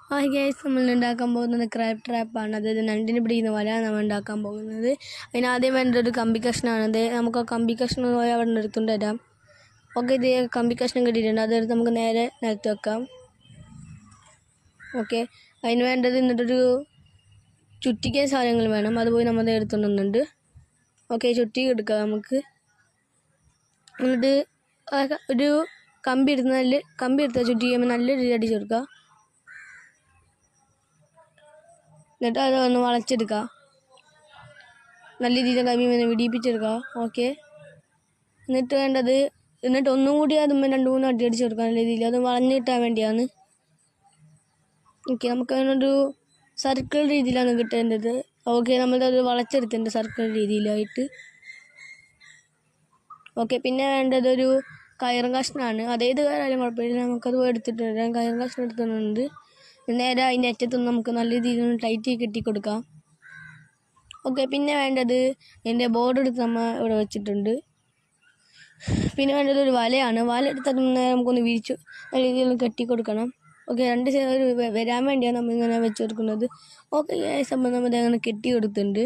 Hi guys, നമ്മൾ ഉണ്ടാക്കാൻ പോകുന്നത് ക്രാബ് ട്രാപ്പാണ്. അതായത് നണ്ടിന് പിടിക്കുന്ന വലയാണ് നമ്മൾ ഉണ്ടാക്കാൻ പോകുന്നത്. അതിനാദ്യം വേണ്ടത് ഒരു കമ്പി കഷ്ണമാണ്. അത് നമുക്ക് ആ കമ്പി കഷ്ണം പോയി അവിടെ നിന്ന് എടുത്തുകൊണ്ട് വരാം. ഓക്കെ, ഇത് കമ്പി കഷ്ണം കിട്ടിയിട്ടുണ്ട്. അതെടുത്ത് നമുക്ക് നേരെ നിലത്ത് വെക്കാം. ഓക്കെ, അതിന് വേണ്ടത് എന്നിട്ടൊരു ചുറ്റിക്കാൻ സാധനങ്ങൾ വേണം. അത് പോയി നമ്മൾ എടുത്തുകൊണ്ടുവന്നുണ്ട്. ഓക്കെ, ചുറ്റി എടുക്കാം നമുക്ക്. എന്നിട്ട് ഒരു കമ്പി എടുത്താൽ ചുറ്റി ചെയ്യുമ്പോൾ നല്ല രീതിയിൽ അടിച്ചെടുക്കുക. എന്നിട്ട് അത് ഒന്ന് വളച്ചെടുക്കുക. നല്ല രീതിയിൽ കമ്പി വിടിയിപ്പിച്ചെടുക്കുക. ഓക്കെ, എന്നിട്ട് ഒന്നും കൂടി അതുമ്പോൾ 2-3 അടി അടിച്ചെടുക്കുക. നല്ല രീതിയിൽ അത് വളഞ്ഞു കിട്ടാൻ വേണ്ടിയാണ്. ഓക്കെ, നമുക്ക് അതിനൊരു സർക്കിൾ രീതിയിലാണ് കിട്ടേണ്ടത്. ഓക്കെ, നമ്മളത് വളച്ചെടുത്തിട്ടുണ്ട് സർക്കിൾ രീതിയിലായിട്ട്. ഓക്കെ, പിന്നെ വേണ്ടത് ഒരു കയറും കഷ്ണമാണ്. അതേത് കയറാലും കുഴപ്പമില്ല, നമുക്കത് എടുത്തിട്ട് വരാം. കയറും കഷ്ണം എടുത്തിട്ടുണ്ട്. നേരെ അതിൻ്റെ അറ്റത്തൊന്ന് നമുക്ക് നല്ല രീതിയിൽ ടൈറ്റ് കെട്ടി കൊടുക്കാം. ഓക്കെ, പിന്നെ വേണ്ടത് എൻ്റെ ബോർഡ് എടുത്ത് നമ്മൾ ഇവിടെ വെച്ചിട്ടുണ്ട്. പിന്നെ വേണ്ടത് ഒരു വലയാണ്. വല എടുത്ത് നമുക്കൊന്ന് വിരിച്ചു നല്ല രീതിയിൽ കെട്ടി കൊടുക്കണം. ഓക്കെ, 2 സൈഡ് വരാൻ വേണ്ടിയാണ് നമ്മൾ ഇങ്ങനെ വെച്ച് കൊടുക്കുന്നത്. ഓക്കെ, സംഭവം നമ്മൾ അങ്ങനെ കെട്ടി കൊടുത്തിട്ടുണ്ട്.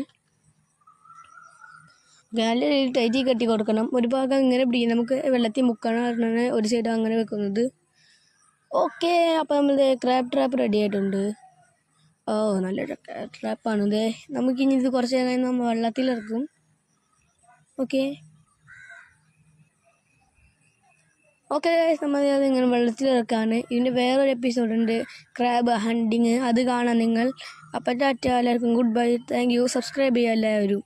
നല്ല രീതിയിൽ ടൈറ്റ് കെട്ടി കൊടുക്കണം. ഒരു ഭാഗം ഇങ്ങനെ പിടിക്കും, നമുക്ക് വെള്ളത്തിൽ മുക്കണം. പറഞ്ഞാണ് ഒരു സൈഡ് അങ്ങനെ വെക്കുന്നത്. ഓക്കെ, അപ്പോൾ നമ്മൾ ക്രാബ് ട്രാപ്പ് റെഡി ആയിട്ടുണ്ട്. ഓ, നല്ലൊരു ട്രാപ്പാണ് ഇത്. നമുക്കിനി ഇത് കുറച്ച് നേരം നമ്മൾ വെള്ളത്തിലിറക്കും. ഓക്കെ നമ്മൾ അത് ഇങ്ങനെ വെള്ളത്തിലിറക്കാണ്. ഇതിൻ്റെ വേറൊരു എപ്പിസോഡുണ്ട്, ക്രാബ് ഹണ്ടിങ്. അത് കാണാം നിങ്ങൾ. അപ്പോൾ ടാറ്റ, എല്ലാവർക്കും good bye, thank you. Subscribe ചെയ്യുക എല്ലാവരും.